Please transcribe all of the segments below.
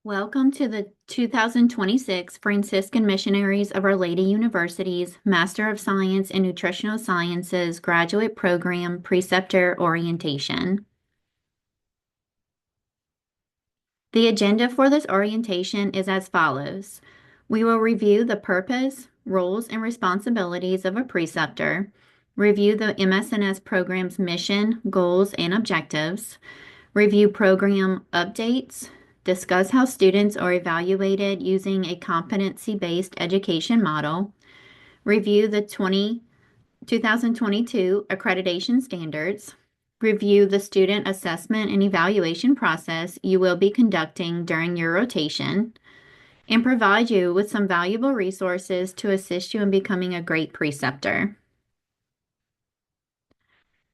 Welcome to the 2026 Franciscan Missionaries of Our Lady University's Master of Science in Nutritional Sciences Graduate Program Preceptor Orientation. The agenda for this orientation is as follows. We will review the purpose, roles, and responsibilities of a preceptor, review the MSNS program's mission, goals, and objectives, review program updates, discuss how students are evaluated using a competency-based education model, review the 2022 accreditation standards, review the student assessment and evaluation process you will be conducting during your rotation, and provide you with some valuable resources to assist you in becoming a great preceptor.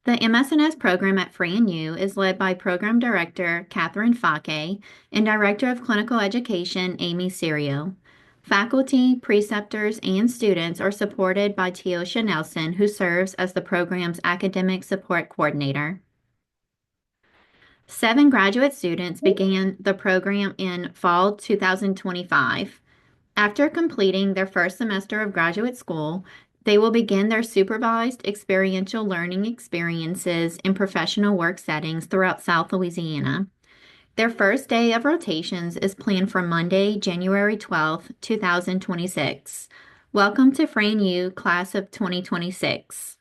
The MSNS program at FranU is led by Program Director Catherine Fake and Director of Clinical Education Amy Serio. Faculty, preceptors, and students are supported by Teosha Nelson, who serves as the program's Academic Support Coordinator. 7 graduate students began the program in fall 2025. After completing their first semester of graduate school, they will begin their supervised experiential learning experiences in professional work settings throughout South Louisiana. Their first day of rotations is planned for Monday, January 12, 2026. Welcome to FranU Class of 2026.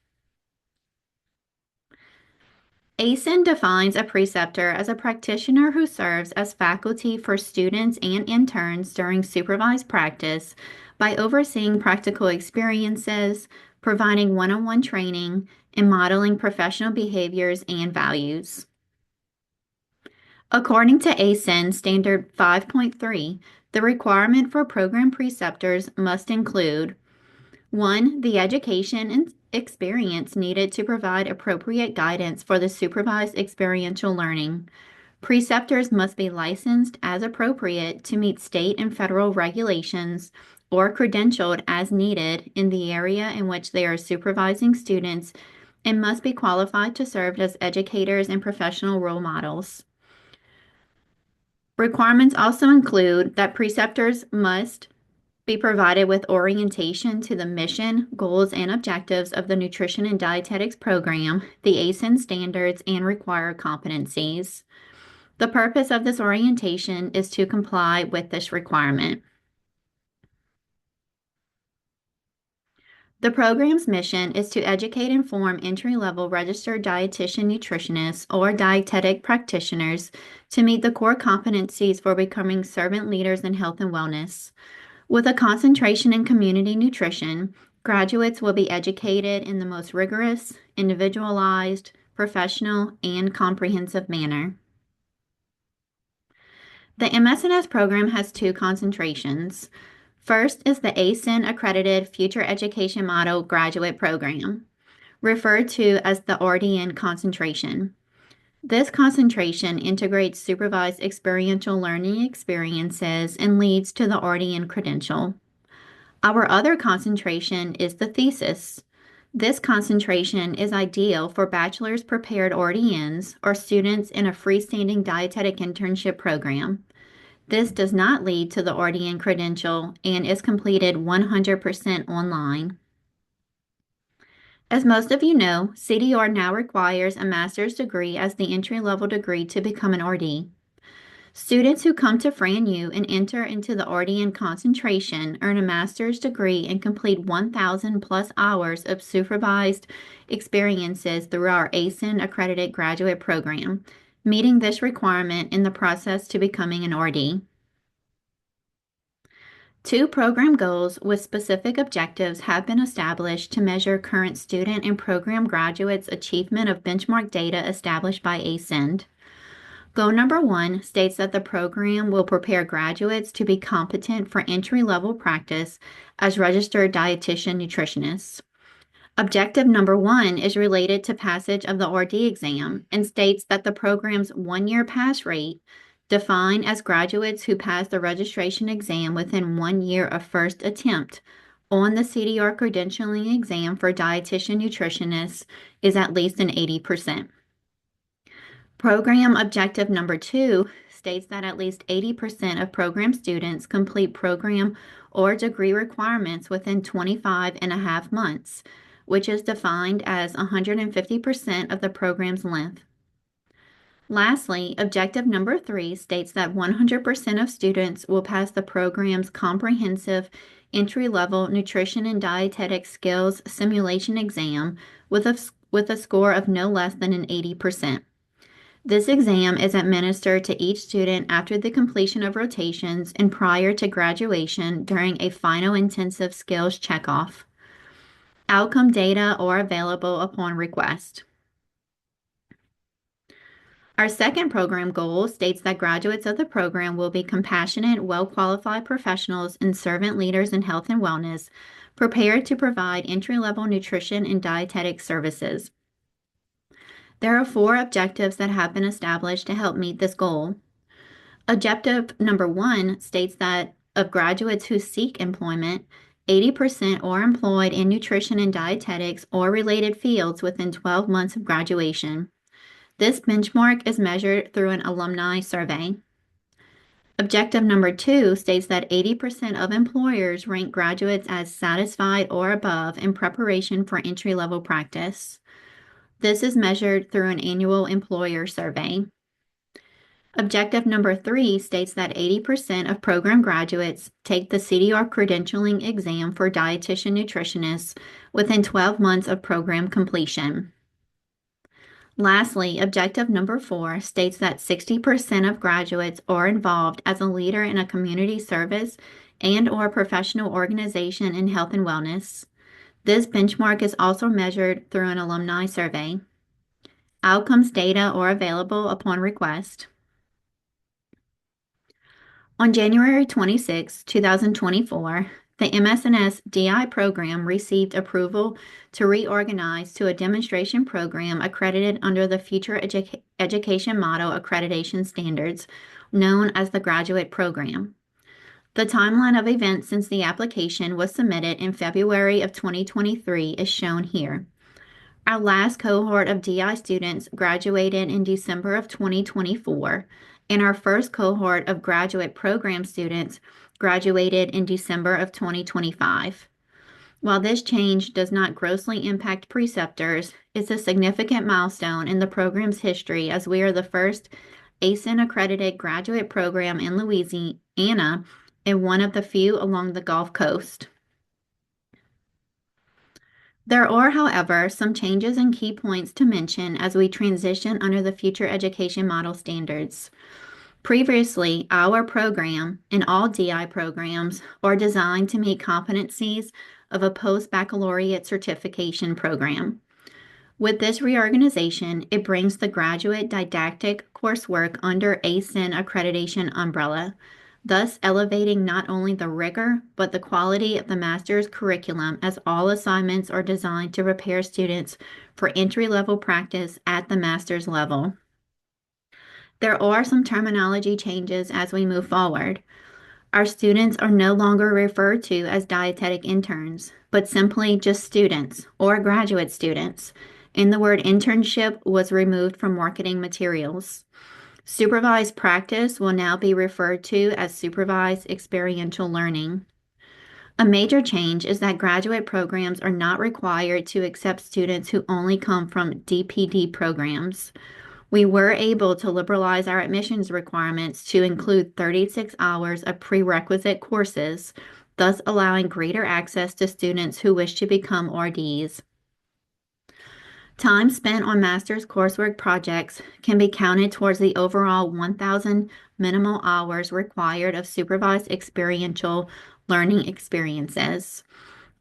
ACEND defines a preceptor as a practitioner who serves as faculty for students and interns during supervised practice by overseeing practical experiences, providing one-on-one training, and modeling professional behaviors and values. According to ACEND Standard 5.3, the requirement for program preceptors must include 1. The education and experience needed to provide appropriate guidance for the supervised experiential learning. Preceptors must be licensed as appropriate to meet state and federal regulations or credentialed as needed in the area in which they are supervising students and must be qualified to serve as educators and professional role models. Requirements also include that preceptors must be provided with orientation to the mission, goals, and objectives of the Nutrition and Dietetics program, the ACEND standards, and required competencies. The purpose of this orientation is to comply with this requirement. The program's mission is to educate and form entry-level registered dietitian nutritionists or dietetic practitioners to meet the core competencies for becoming servant leaders in health and wellness. With a concentration in community nutrition, graduates will be educated in the most rigorous, individualized, professional, and comprehensive manner. The MSNS program has 2 concentrations. First is the ACEND accredited Future Education Model Graduate Program, referred to as the RDN concentration. This concentration integrates supervised experiential learning experiences and leads to the RDN credential. Our other concentration is the thesis. This concentration is ideal for bachelor's prepared RDNs or students in a freestanding dietetic internship program. This does not lead to the RDN credential and is completed 100% online. As most of you know, CDR now requires a master's degree as the entry-level degree to become an RD. Students who come to FranU and enter into the RDN concentration earn a master's degree and complete 1,000 plus hours of supervised experiences through our ACEND accredited graduate program, meeting this requirement in the process to becoming an RD. 2 program goals with specific objectives have been established to measure current student and program graduates' achievement of benchmark data established by ACEND. Goal number 1 states that the program will prepare graduates to be competent for entry-level practice as registered dietitian nutritionists. Objective number 1 is related to passage of the RD exam and states that the program's 1-year pass rate, defined as graduates who pass the registration exam within 1 year of first attempt on the CDR credentialing exam for dietitian nutritionists, is at least an 80%. Program objective number 2 states that at least 80% of program students complete program or degree requirements within 25 and a half months, which is defined as 150% of the program's length. Lastly, objective number 3 states that 100% of students will pass the program's comprehensive entry-level Nutrition and Dietetics Skills Simulation exam with a score of no less than an 80%. This exam is administered to each student after the completion of rotations and prior to graduation during a final intensive skills checkoff. Outcome data are available upon request. Our second program goal states that graduates of the program will be compassionate, well-qualified professionals and servant leaders in health and wellness, prepared to provide entry-level nutrition and dietetic services. There are 4 objectives that have been established to help meet this goal. Objective number 1 states that of graduates who seek employment, 80% are employed in nutrition and dietetics or related fields within 12 months of graduation. This benchmark is measured through an alumni survey. Objective number 2 states that 80% of employers rank graduates as satisfied or above in preparation for entry-level practice. This is measured through an annual employer survey. Objective number 3 states that 80% of program graduates take the CDR credentialing exam for dietitian nutritionists within 12 months of program completion. Lastly, objective number 4 states that 60% of graduates are involved as a leader in a community service and/or professional organization in health and wellness. This benchmark is also measured through an alumni survey. Outcomes data are available upon request. On January 26, 2024, the MS&S DI program received approval to reorganize to a demonstration program accredited under the Future Education Model Accreditation Standards, known as the Graduate Program. The timeline of events since the application was submitted in February of 2023 is shown here. Our last cohort of DI students graduated in December of 2024, and our first cohort of graduate program students graduated in December of 2025. While this change does not grossly impact preceptors, it's a significant milestone in the program's history as we are the first ACEND accredited graduate program in Louisiana and one of the few along the Gulf Coast. There are, however, some changes and key points to mention as we transition under the Future Education Model standards. Previously, our program and all DI programs are designed to meet competencies of a post-baccalaureate certification program. With this reorganization, it brings the graduate didactic coursework under ACEND accreditation umbrella, thus elevating not only the rigor, but the quality of the master's curriculum as all assignments are designed to prepare students for entry-level practice at the master's level. There are some terminology changes as we move forward. Our students are no longer referred to as dietetic interns, but simply just students or graduate students, and the word internship was removed from marketing materials. Supervised practice will now be referred to as supervised experiential learning. A major change is that graduate programs are not required to accept students who only come from DPD programs. We were able to liberalize our admissions requirements to include 36 hours of prerequisite courses, thus allowing greater access to students who wish to become RDs. Time spent on master's coursework projects can be counted towards the overall 1,000 minimal hours required of supervised experiential learning experiences.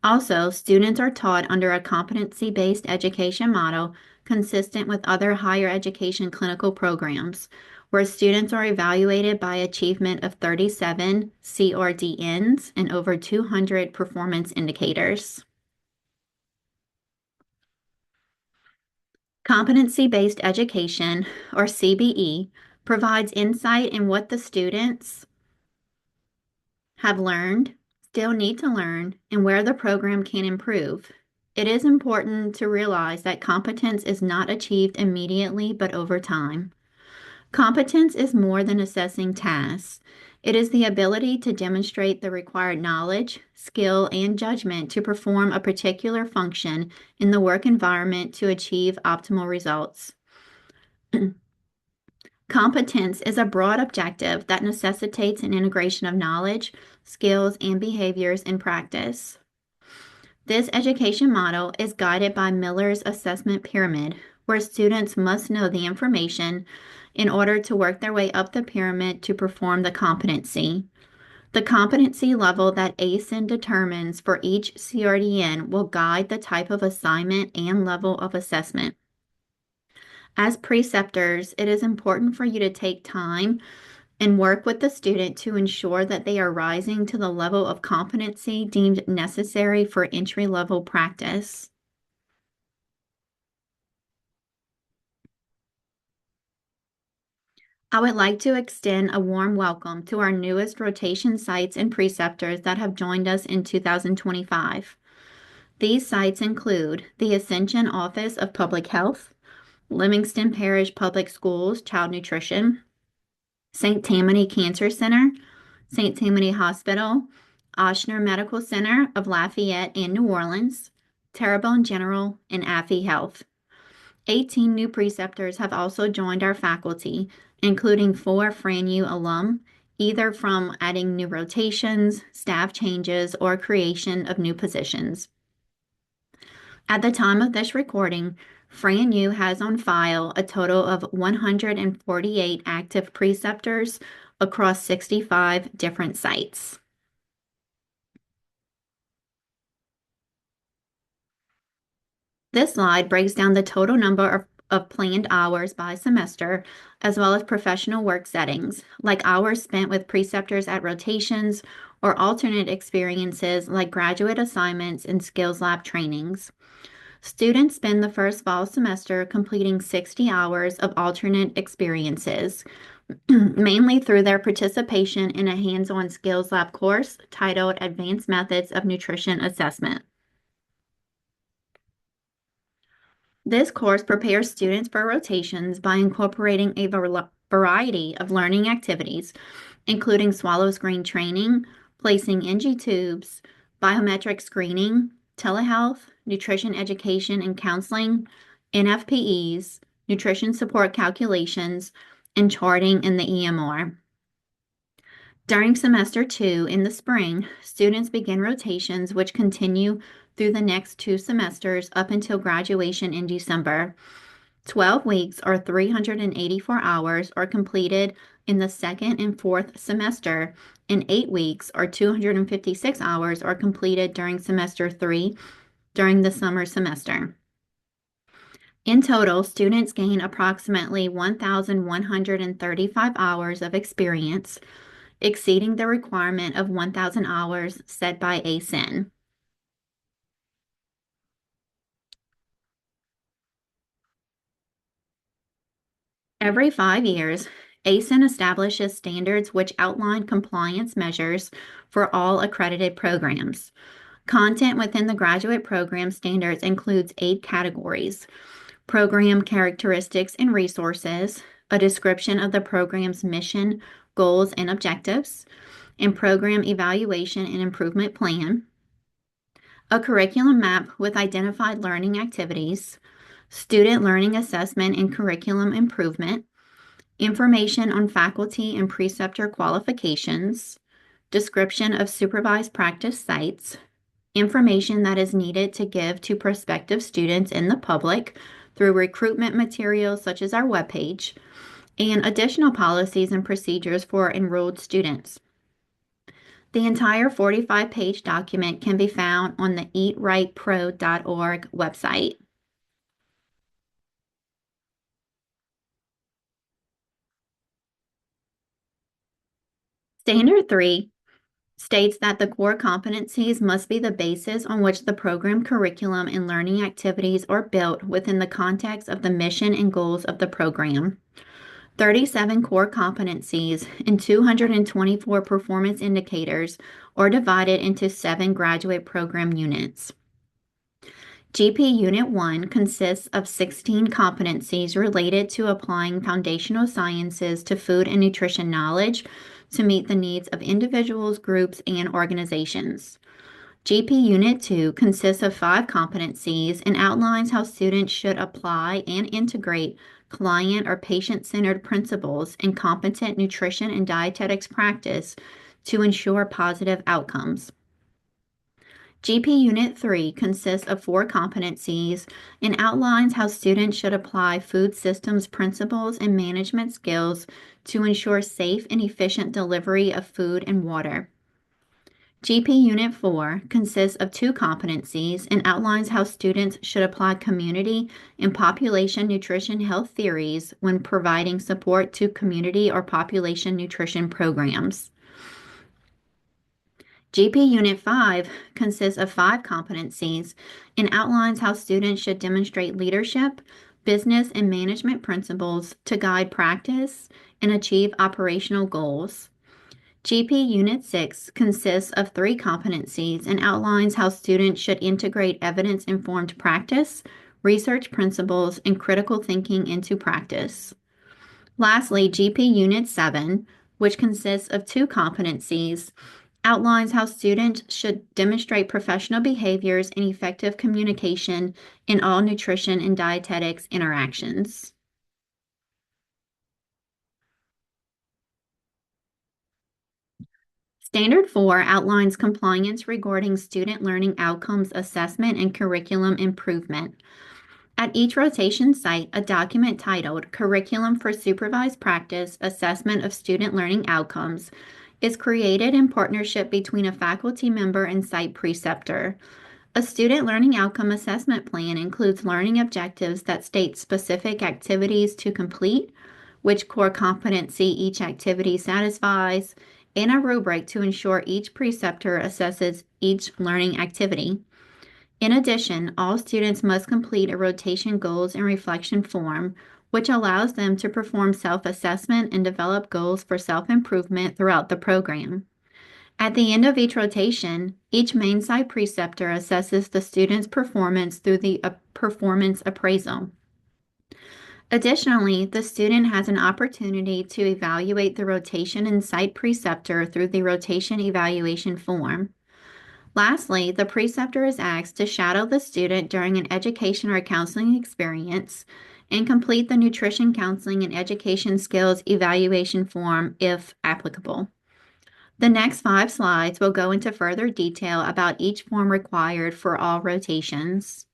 Also, students are taught under a competency-based education model consistent with other higher education clinical programs, where students are evaluated by achievement of 37 CRDNs and over 200 performance indicators. Competency-based education, or CBE, provides insight in what the students have learned, still need to learn, and where the program can improve. It is important to realize that competence is not achieved immediately but over time. Competence is more than assessing tasks. It is the ability to demonstrate the required knowledge, skill, and judgment to perform a particular function in the work environment to achieve optimal results. Competence is a broad objective that necessitates an integration of knowledge, skills, and behaviors in practice. This education model is guided by Miller's assessment pyramid, where students must know the information in order to work their way up the pyramid to perform the competency. The competency level that ACEND determines for each CRDN will guide the type of assignment and level of assessment. As preceptors, it is important for you to take time and work with the student to ensure that they are rising to the level of competency deemed necessary for entry-level practice. I would like to extend a warm welcome to our newest rotation sites and preceptors that have joined us in 2025. These sites include the Ascension Office of Public Health, Livingston Parish Public Schools Child Nutrition, St. Tammany Cancer Center, St. Tammany Hospital, Ochsner Medical Center of Lafayette and New Orleans, Terrebonne General, and Affy Health. 18 new preceptors have also joined our faculty, including 4 FranU alum, either from adding new rotations, staff changes, or creation of new positions. At the time of this recording, FranU has on file a total of 148 active preceptors across 65 different sites. This slide breaks down the total number of planned hours by semester, as well as professional work settings, like hours spent with preceptors at rotations or alternate experiences like graduate assignments and skills lab trainings. Students spend the first fall semester completing 60 hours of alternate experiences, mainly through their participation in a hands-on skills lab course titled Advanced Methods of Nutrition Assessment. This course prepares students for rotations by incorporating a variety of learning activities, including swallow screen training, placing NG tubes, biometric screening, telehealth, nutrition education and counseling, NFPEs, nutrition support calculations, and charting in the EMR. During semester 2 in the spring, students begin rotations which continue through the next 2 semesters up until graduation in December. 12 weeks or 384 hours are completed in the second and fourth semester, and 8 weeks or 256 hours are completed during semester 3 during the summer semester. In total, students gain approximately 1,135 hours of experience, exceeding the requirement of 1,000 hours set by ACEND. Every 5 years, ACEND establishes standards which outline compliance measures for all accredited programs. Content within the graduate program standards includes 8 categories: program characteristics and resources, a description of the program's mission, goals, and objectives, and program evaluation and improvement plan, a curriculum map with identified learning activities, student learning assessment and curriculum improvement, information on faculty and preceptor qualifications, description of supervised practice sites, information that is needed to give to prospective students and the public through recruitment materials such as our webpage, and additional policies and procedures for enrolled students. The entire 45-page document can be found on the eatrightpro.org website. Standard 3 states that the core competencies must be the basis on which the program curriculum and learning activities are built within the context of the mission and goals of the program. 37 core competencies and 224 performance indicators are divided into 7 graduate program units. GP Unit 1 consists of 16 competencies related to applying foundational sciences to food and nutrition knowledge to meet the needs of individuals, groups, and organizations. GP Unit 2 consists of 5 competencies and outlines how students should apply and integrate client or patient-centered principles in competent nutrition and dietetics practice to ensure positive outcomes. GP Unit 3 consists of 4 competencies and outlines how students should apply food systems principles and management skills to ensure safe and efficient delivery of food and water. GP Unit 4 consists of 2 competencies and outlines how students should apply community and population nutrition health theories when providing support to community or population nutrition programs. GP Unit 5 consists of 5 competencies and outlines how students should demonstrate leadership, business, and management principles to guide practice and achieve operational goals. GP Unit 6 consists of 3 competencies and outlines how students should integrate evidence-informed practice, research principles, and critical thinking into practice. Lastly, GP Unit 7, which consists of 2 competencies, outlines how students should demonstrate professional behaviors and effective communication in all nutrition and dietetics interactions. Standard 4 outlines compliance regarding student learning outcomes assessment and curriculum improvement. At each rotation site, a document titled Curriculum for Supervised Practice Assessment of Student Learning Outcomes is created in partnership between a faculty member and site preceptor. A student learning outcome assessment plan includes learning objectives that state specific activities to complete, which core competency each activity satisfies, and a rubric to ensure each preceptor assesses each learning activity. In addition, all students must complete a rotation goals and reflection form, which allows them to perform self-assessment and develop goals for self-improvement throughout the program. At the end of each rotation, each main site preceptor assesses the student's performance through the performance appraisal. Additionally, the student has an opportunity to evaluate the rotation and site preceptor through the rotation evaluation form. Lastly, the preceptor is asked to shadow the student during an education or counseling experience and complete the nutrition counseling and education skills evaluation form if applicable. The next 5 slides will go into further detail about each form required for all rotations.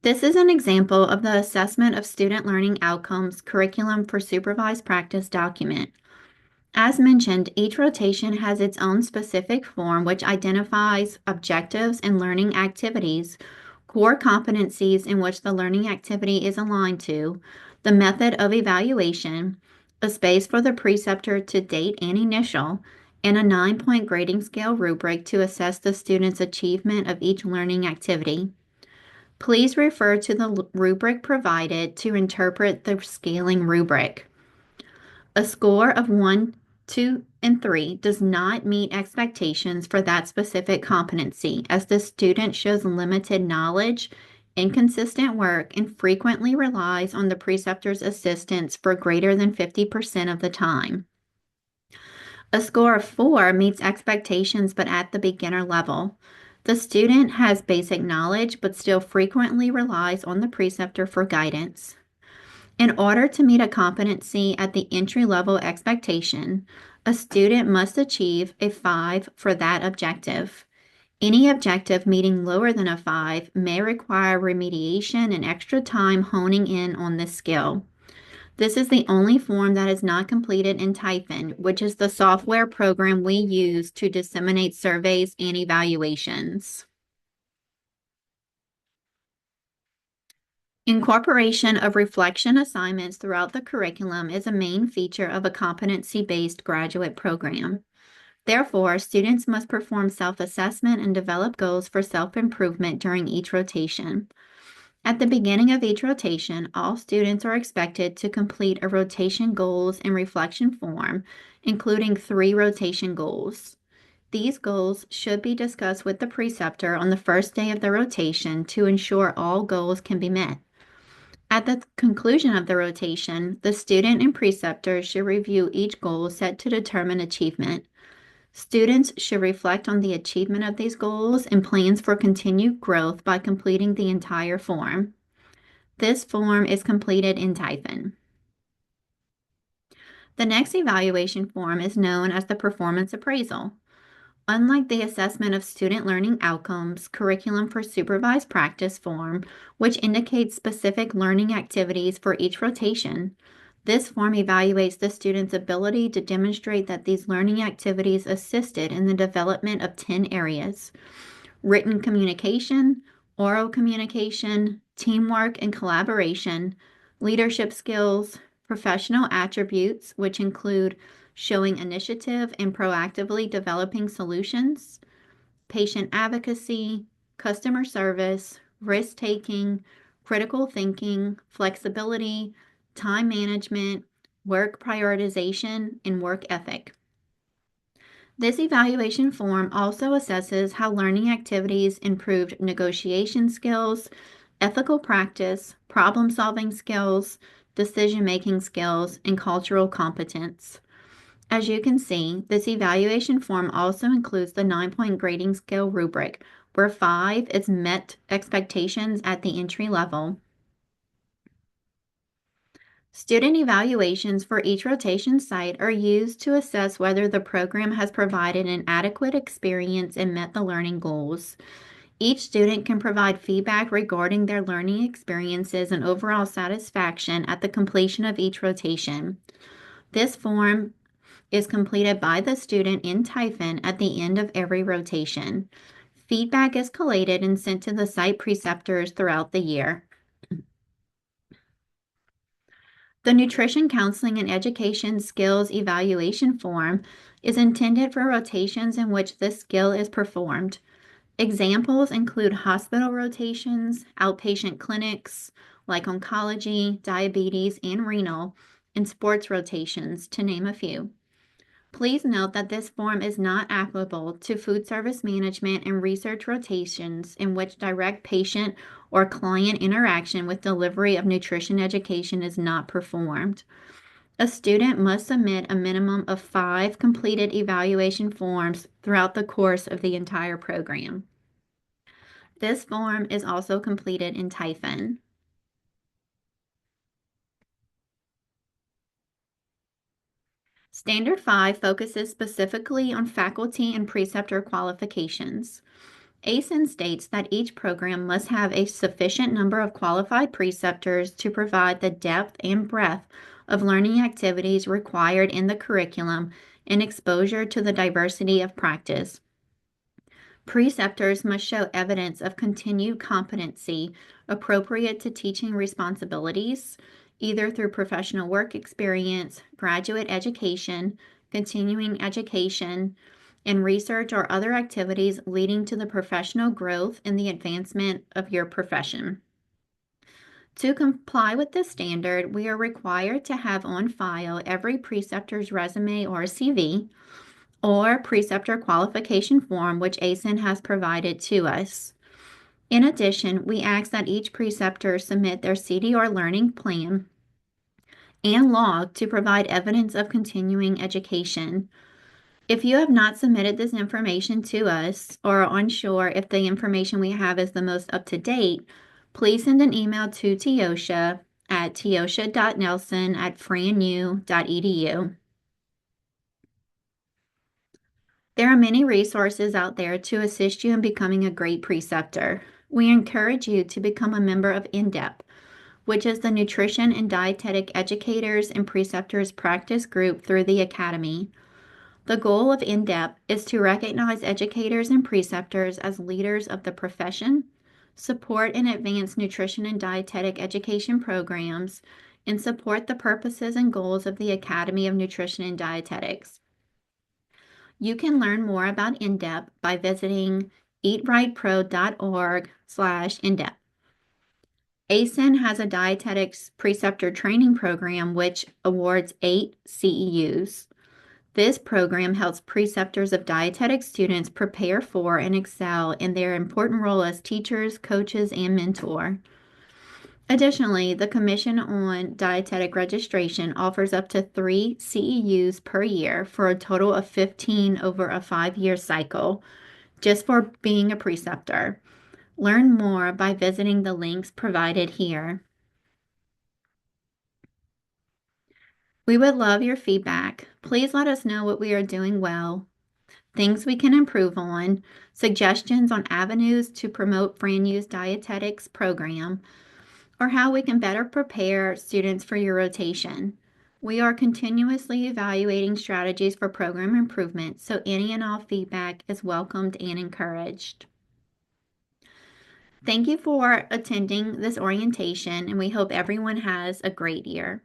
This is an example of the Assessment of Student Learning Outcomes Curriculum for Supervised Practice document. As mentioned, each rotation has its own specific form which identifies objectives and learning activities, core competencies in which the learning activity is aligned to, the method of evaluation, a space for the preceptor to date and initial, and a 9-point grading scale rubric to assess the student's achievement of each learning activity. Please refer to the rubric provided to interpret the scaling rubric. A score of 1, 2, and 3 does not meet expectations for that specific competency, as the student shows limited knowledge, inconsistent work, and frequently relies on the preceptor's assistance for greater than 50% of the time. A score of 4 meets expectations but at the beginner level. The student has basic knowledge but still frequently relies on the preceptor for guidance. In order to meet a competency at the entry-level expectation, a student must achieve a 5 for that objective. Any objective meeting lower than a 5 may require remediation and extra time honing in on this skill. This is the only form that is not completed in Typhon, which is the software program we use to disseminate surveys and evaluations. Incorporation of reflection assignments throughout the curriculum is a main feature of a competency-based graduate program. Therefore, students must perform self-assessment and develop goals for self-improvement during each rotation. At the beginning of each rotation, all students are expected to complete a rotation goals and reflection form, including 3 rotation goals. These goals should be discussed with the preceptor on the first day of the rotation to ensure all goals can be met. At the conclusion of the rotation, the student and preceptor should review each goal set to determine achievement. Students should reflect on the achievement of these goals and plans for continued growth by completing the entire form. This form is completed in Typhon. The next evaluation form is known as the performance appraisal. Unlike the assessment of student learning outcomes, curriculum for supervised practice form, which indicates specific learning activities for each rotation, this form evaluates the student's ability to demonstrate that these learning activities assisted in the development of 10 areas: written communication, oral communication, teamwork and collaboration, leadership skills, professional attributes, which include showing initiative and proactively developing solutions, patient advocacy, customer service, risk taking, critical thinking, flexibility, time management, work prioritization, and work ethic. This evaluation form also assesses how learning activities improved negotiation skills, ethical practice, problem-solving skills, decision-making skills, and cultural competence. As you can see, this evaluation form also includes the 9-point grading scale rubric, where 5 is met expectations at the entry level. Student evaluations for each rotation site are used to assess whether the program has provided an adequate experience and met the learning goals. Each student can provide feedback regarding their learning experiences and overall satisfaction at the completion of each rotation. This form is completed by the student in Typhon at the end of every rotation. Feedback is collated and sent to the site preceptors throughout the year. The Nutrition Counseling and Education Skills Evaluation Form is intended for rotations in which this skill is performed. Examples include hospital rotations, outpatient clinics like oncology, diabetes, and renal, and sports rotations, to name a few. Please note that this form is not applicable to food service management and research rotations in which direct patient or client interaction with delivery of nutrition education is not performed. A student must submit a minimum of 5 completed evaluation forms throughout the course of the entire program. This form is also completed in Typhon. Standard 5 focuses specifically on faculty and preceptor qualifications. ACEND states that each program must have a sufficient number of qualified preceptors to provide the depth and breadth of learning activities required in the curriculum and exposure to the diversity of practice. Preceptors must show evidence of continued competency appropriate to teaching responsibilities, either through professional work experience, graduate education, continuing education, and research or other activities leading to the professional growth and the advancement of your profession. To comply with this standard, we are required to have on file every preceptor's resume or CV, or preceptor qualification form which ACEND has provided to us. In addition, we ask that each preceptor submit their CDR learning plan and log to provide evidence of continuing education. If you have not submitted this information to us or are unsure if the information we have is the most up-to-date, please send an email to Teosha at teosha.nelson@franu.edu. There are many resources out there to assist you in becoming a great preceptor. We encourage you to become a member of INDEP, which is the Nutrition and Dietetic Educators and Preceptors Practice Group through the Academy. The goal of INDEP is to recognize educators and preceptors as leaders of the profession, support and advance nutrition and dietetic education programs, and support the purposes and goals of the Academy of Nutrition and Dietetics. You can learn more about INDEP by visiting eatrightpro.org/INDEP. ACEND has a dietetics preceptor training program which awards 8 CEUs. This program helps preceptors of dietetics students prepare for and excel in their important role as teachers, coaches, and mentor. Additionally, the Commission on Dietetic Registration offers up to 3 CEUs per year for a total of 15 over a 5-year cycle, just for being a preceptor. Learn more by visiting the links provided here. We would love your feedback. Please let us know what we are doing well, things we can improve on, suggestions on avenues to promote FranU's dietetics program, or how we can better prepare students for your rotation. We are continuously evaluating strategies for program improvement, so any and all feedback is welcomed and encouraged. Thank you for attending this orientation, and we hope everyone has a great year.